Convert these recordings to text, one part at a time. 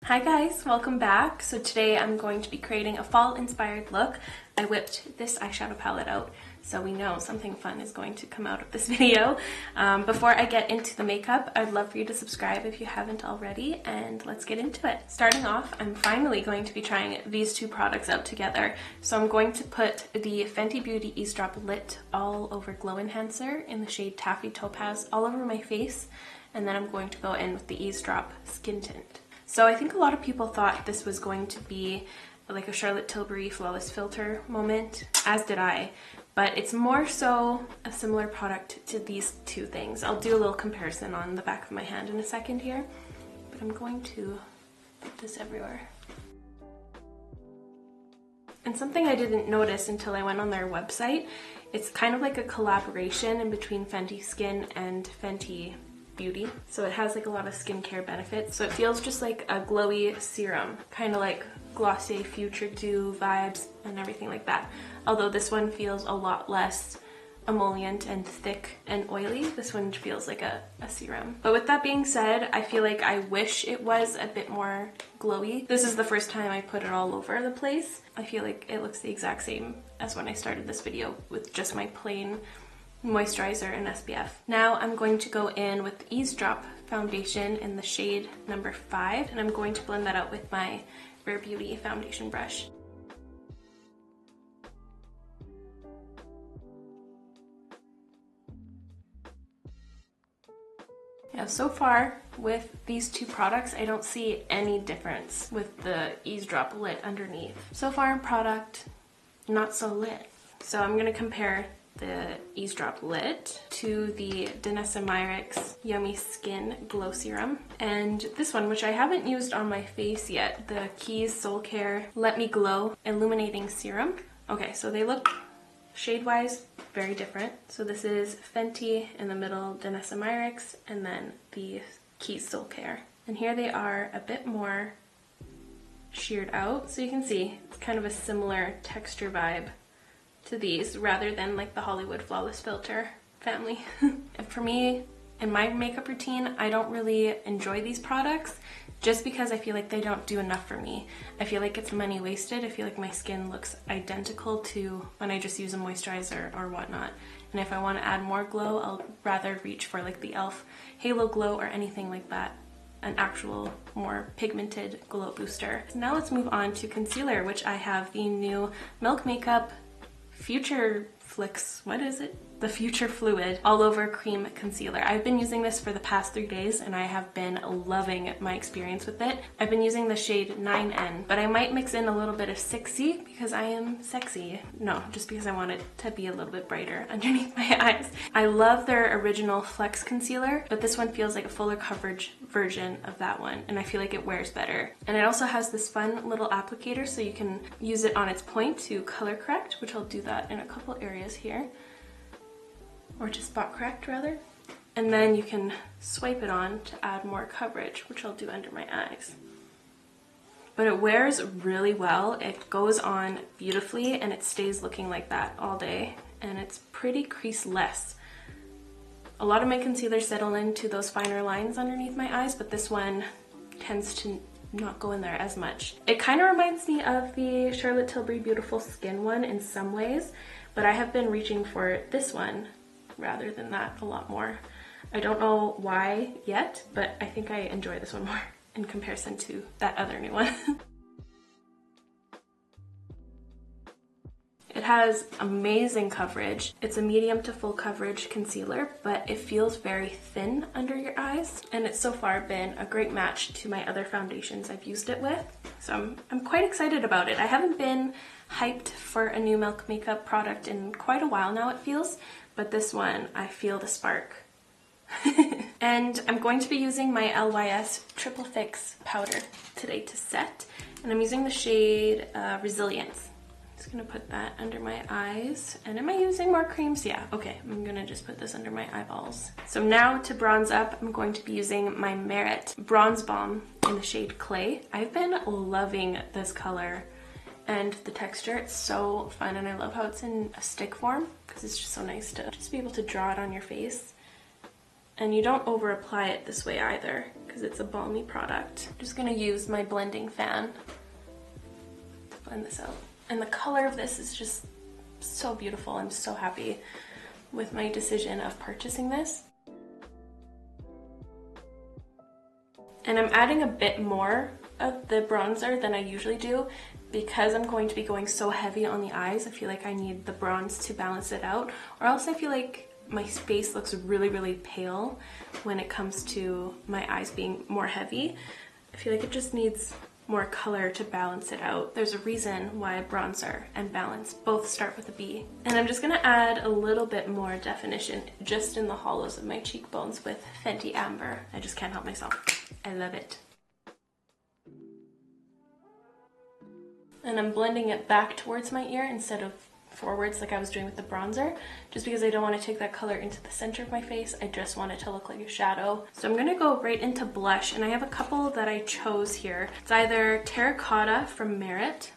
Hi guys, welcome back. So today I'm going to be creating a fall inspired look. I whipped this eyeshadow palette out so we know something fun is going to come out of this video. Before I get into the makeup, I'd love for you to subscribe if you haven't already, and let's get into it. Starting off, I'm finally going to be trying these two products out together. So I'm going to put the Fenty Beauty Eaze Drop Lit All Over Glow Enhancer in the shade Taffy Topaz all over my face, and then I'm going to go in with the Eaze Drop Skin Tint. So I think a lot of people thought this was going to be like a Charlotte Tilbury Flawless Filter moment, as did I, but it's more so a similar product to these two things. I'll do a little comparison on the back of my hand in a second here, but I'm going to put this everywhere. And something I didn't notice until I went on their website, it's kind of like a collaboration in between Fenty Skin and Fenty Beauty. So it has like a lot of skincare benefits. So it feels just like a glowy serum, kind of like Glossier Future Dew vibes and everything like that. Although this one feels a lot less emollient and thick and oily. This one feels like a serum. But with that being said, I feel like I wish it was a bit more glowy. This is the first time I put it all over the place. I feel like it looks the exact same as when I started this video with just my plain moisturizer and SPF. Now I'm going to go in with the Eaze Drop foundation in the shade number 5, and I'm going to blend that out with my Rare Beauty foundation brush. Yeah, so far with these two products, I don't see any difference with the Eaze Drop Lit underneath. So far, product not so lit. So I'm gonna compare the Eaze Drop Lit to the Danessa Myricks Yummy Skin Glow Serum, and this one, which I haven't used on my face yet, the Eaze Soulcare Let Me Glow Illuminating Serum. Okay, so they look shade-wise very different. So this is Fenty in the middle, Danessa Myricks, and then the Eaze Soulcare. And here they are a bit more sheared out, so you can see it's kind of a similar texture vibe to these rather than like the Hollywood Flawless Filter family. For me, in my makeup routine, I don't really enjoy these products just because I feel like they don't do enough for me. I feel like it's money wasted. I feel like my skin looks identical to when I just use a moisturizer or whatnot. And if I want to add more glow, I'll rather reach for like the e.l.f. Halo Glow or anything like that. An actual more pigmented glow booster. Now let's move on to concealer, which I have the new Milk Makeup Future Flicks, what is it? The Future Fluid All Over Cream Concealer. I've been using this for the past 3 days and I have been loving my experience with it. I've been using the shade 9N, but I might mix in a little bit of 6C because I am sexy. No, just because I want it to be a little bit brighter underneath my eyes. I love their original Flex Concealer, but this one feels like a fuller coverage version of that one, and I feel like it wears better. And it also has this fun little applicator so you can use it on its point to color correct, which I'll do that in a couple areas here. Or to spot correct rather. And then you can swipe it on to add more coverage, which I'll do under my eyes. But it wears really well. It goes on beautifully and it stays looking like that all day. And it's pretty crease-less. A lot of my concealers settle into those finer lines underneath my eyes, but this one tends to not go in there as much. It kind of reminds me of the Charlotte Tilbury Beautiful Skin one in some ways, but I have been reaching for this one rather than that a lot more. I don't know why yet, but I think I enjoy this one more in comparison to that other new one. It has amazing coverage. It's a medium to full coverage concealer, but it feels very thin under your eyes, and it's so far been a great match to my other foundations I've used it with. So I'm quite excited about it. I haven't been hyped for a new Milk Makeup product in quite a while now, it feels, but this one, I feel the spark. And I'm going to be using my LYS Triple Fix powder today to set, and I'm using the shade Resilience. I'm just gonna put that under my eyes. And am I using more creams? Yeah, okay, I'm gonna just put this under my eyeballs. So now to bronze up, I'm going to be using my Merit Bronze Balm in the shade Clay. I've been loving this color and the texture. It's so fun, and I love how it's in a stick form because it's just so nice to just be able to draw it on your face. And you don't over apply it this way either, because it's a balmy product. I'm just gonna use my blending fan to blend this out. And the color of this is just so beautiful. I'm so happy with my decision of purchasing this. And I'm adding a bit more of the bronzer than I usually do because I'm going to be going so heavy on the eyes. I feel like I need the bronze to balance it out, or else I feel like my face looks really, really pale when it comes to my eyes being more heavy. I feel like it just needs more color to balance it out. There's a reason why bronzer and balance both start with a B. And I'm just gonna add a little bit more definition just in the hollows of my cheekbones with Fenty Amber. I just can't help myself. I love it. And I'm blending it back towards my ear instead of forwards like I was doing with the bronzer, just because I don't want to take that color into the center of my face. I just want it to look like a shadow. So I'm going to go right into blush, and I have a couple that I chose here. It's either Terracotta from Myricks,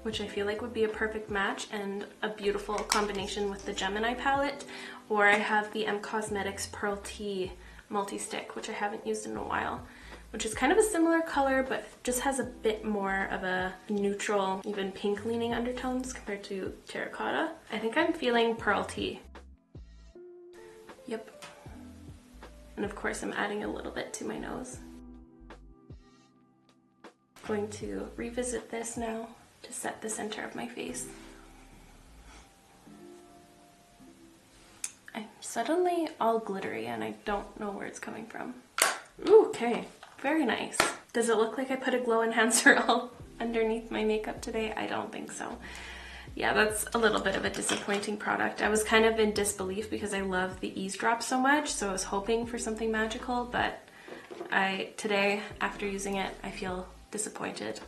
which I feel like would be a perfect match and a beautiful combination with the Gemini palette, or I have the Cosmetics Pearl Tea multi-stick, which I haven't used in a while, which is kind of a similar color but just has a bit more of a neutral, even pink leaning undertones compared to Terracotta. I think I'm feeling Pearl Tea. Yep. And of course I'm adding a little bit to my nose. I'm going to revisit this now to set the center of my face. I'm suddenly all glittery and I don't know where it's coming from. Ooh, okay. Very nice. Does it look like I put a glow enhancer all underneath my makeup today? I don't think so. Yeah, that's a little bit of a disappointing product. I was kind of in disbelief because I love the Eaze drop so much, so I was hoping for something magical, but today, after using it, I feel disappointed.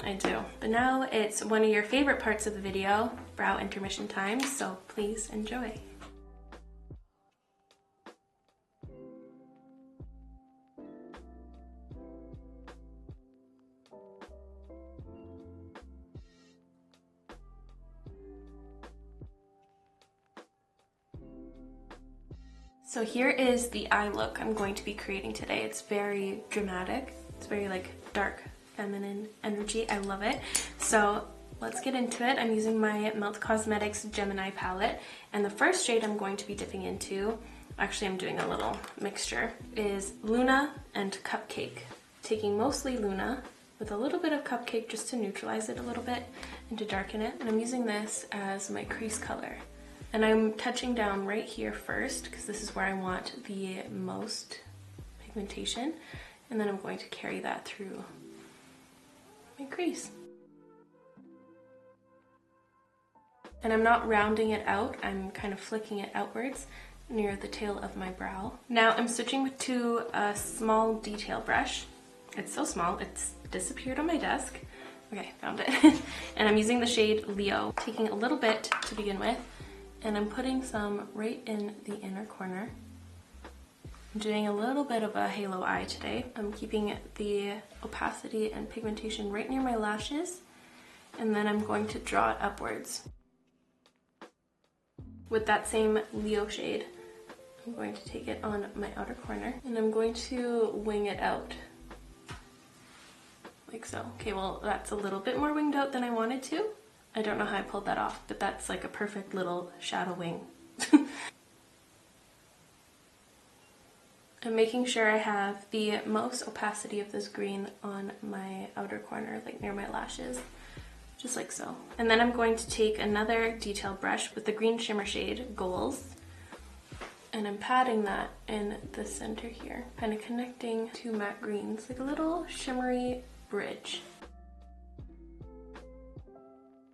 I do. But now it's one of your favorite parts of the video, brow intermission time, so please enjoy. So here is the eye look I'm going to be creating today. It's very dramatic. It's very like dark feminine energy. I love it. So let's get into it. I'm using my Melt Cosmetics Gemini palette, and the first shade I'm going to be dipping into, actually I'm doing a little mixture, is Luna and Cupcake. Taking mostly Luna with a little bit of Cupcake just to neutralize it a little bit and to darken it. And I'm using this as my crease color. And I'm touching down right here first because this is where I want the most pigmentation, and then I'm going to carry that through my crease. And I'm not rounding it out, I'm kind of flicking it outwards near the tail of my brow. Now I'm switching to a small detail brush. It's so small, it's disappeared on my desk. Okay, found it. And I'm using the shade Leo, taking a little bit to begin with, and I'm putting some right in the inner corner. I'm doing a little bit of a halo eye today. I'm keeping the opacity and pigmentation right near my lashes, and then I'm going to draw it upwards. With that same Leo shade, I'm going to take it on my outer corner, and I'm going to wing it out. Like so. Okay, well that's a little bit more winged out than I wanted to. I don't know how I pulled that off, but that's like a perfect little shadow wing. I'm making sure I have the most opacity of this green on my outer corner, like near my lashes, just like so. And then I'm going to take another detail brush with the green shimmer shade, Goals, and I'm patting that in the center here, kind of connecting two matte greens, like a little shimmery bridge.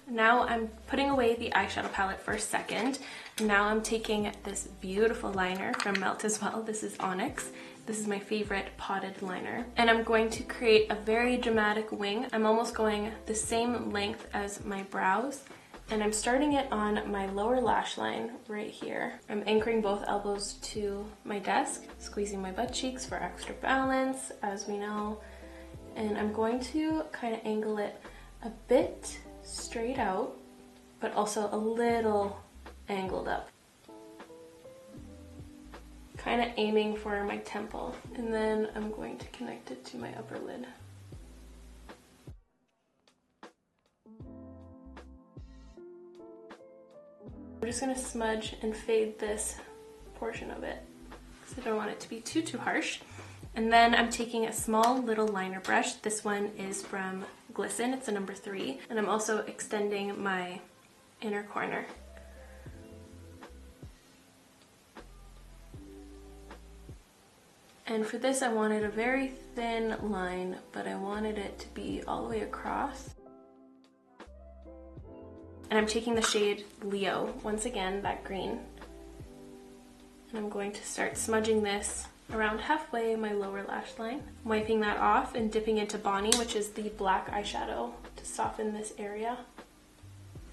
Now I'm putting away the eyeshadow palette for a second. Now I'm taking this beautiful liner from Melt as well. This is Onyx. This is my favorite potted liner. And I'm going to create a very dramatic wing. I'm almost going the same length as my brows. And I'm starting it on my lower lash line right here. I'm anchoring both elbows to my desk, squeezing my butt cheeks for extra balance, as we know. And I'm going to kind of angle it a bit straight out, but also a little angled up. kind of aiming for my temple. And then I'm going to connect it to my upper lid. I'm just going to smudge and fade this portion of it because I don't want it to be too harsh. And then I'm taking a small little liner brush. This one is from Glisten, it's a number 3. And I'm also extending my inner corner. And for this I wanted a very thin line, but I wanted it to be all the way across. And I'm taking the shade Leo, once again, that green. And I'm going to start smudging this around halfway my lower lash line. Wiping that off and dipping into Bonnie, which is the black eyeshadow, to soften this area.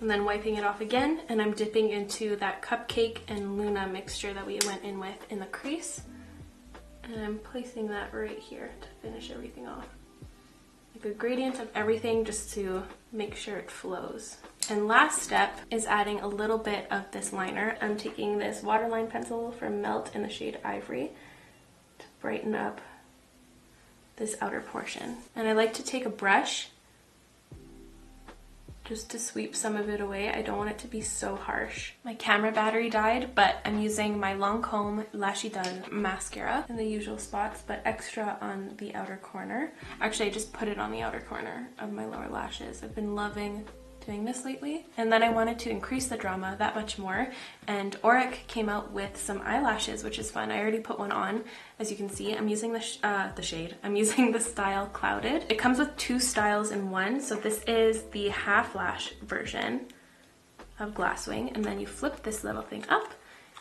And then wiping it off again, and I'm dipping into that Cupcake and Luna mixture that we went in with in the crease. And I'm placing that right here to finish everything off. Like a gradient of everything just to make sure it flows. And last step is adding a little bit of this liner. I'm taking this waterline pencil from Melt in the shade Ivory to brighten up this outer portion. And I like to take a brush just to sweep some of it away. I don't want it to be so harsh. My camera battery died, but I'm using my Lancome Lashy Done mascara in the usual spots, but extra on the outer corner. Actually, I just put it on the outer corner of my lower lashes. I've been loving doing this lately. And then I wanted to increase the drama that much more, and Auric came out with some eyelashes, which is fun. I already put one on. As you can see, I'm using the shade. I'm using the style Clouded. It comes with 2 styles in one, so this is the half lash version of Glasswing, and then you flip this little thing up,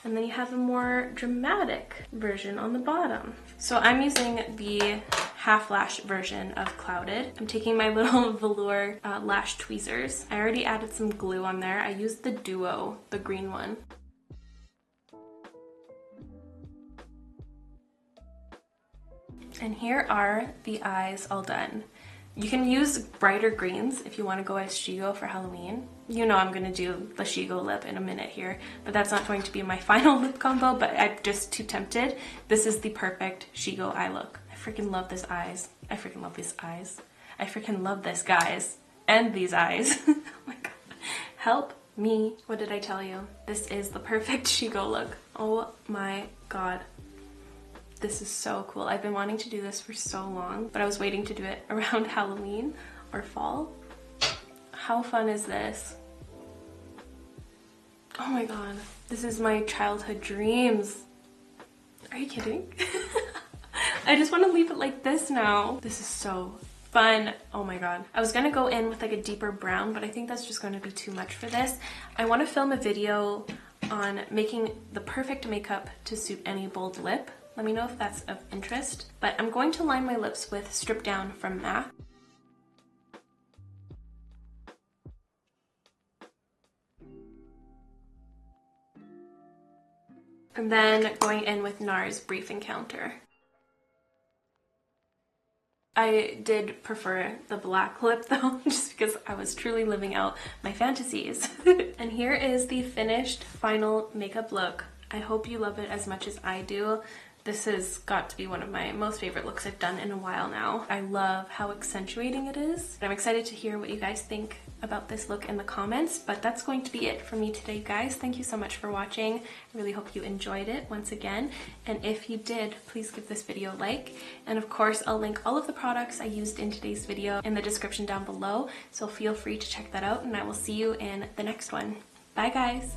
and then you have a more dramatic version on the bottom. So I'm using the half lash version of Clouded. I'm taking my little Velour lash tweezers. I already added some glue on there. I used the Duo, the green one. And here are the eyes all done. You can use brighter greens if you want to go as Shigo for Halloween. You know I'm going to do the Shigo lip in a minute here, but that's not going to be my final lip combo, but I'm just too tempted. This is the perfect Shigo eye look. I freaking love this eyes. I freaking love these eyes. I freaking love this, guys. And these eyes. Oh my god. Help me. What did I tell you? This is the perfect Shigo look. Oh my god. This is so cool. I've been wanting to do this for so long, but I was waiting to do it around Halloween or fall. How fun is this? Oh my god. This is my childhood dreams. Are you kidding? I just want to leave it like this now. This is so fun. Oh my god. I was gonna go in with like a deeper brown, but I think that's just going to be too much for this. I want to film a video on making the perfect makeup to suit any bold lip. Let me know if that's of interest. But I'm going to line my lips with Strip Down from MAC. And then going in with NARS Brief Encounter. I did prefer the black lip though, just because I was truly living out my fantasies. And here is the finished final makeup look. I hope you love it as much as I do. This has got to be one of my most favorite looks I've done in a while now. I love how accentuating it is. I'm excited to hear what you guys think about this look in the comments, but that's going to be it for me today, guys. Thank you so much for watching. I really hope you enjoyed it once again. And if you did, please give this video a like. And of course, I'll link all of the products I used in today's video in the description down below. So feel free to check that out, and I will see you in the next one. Bye, guys.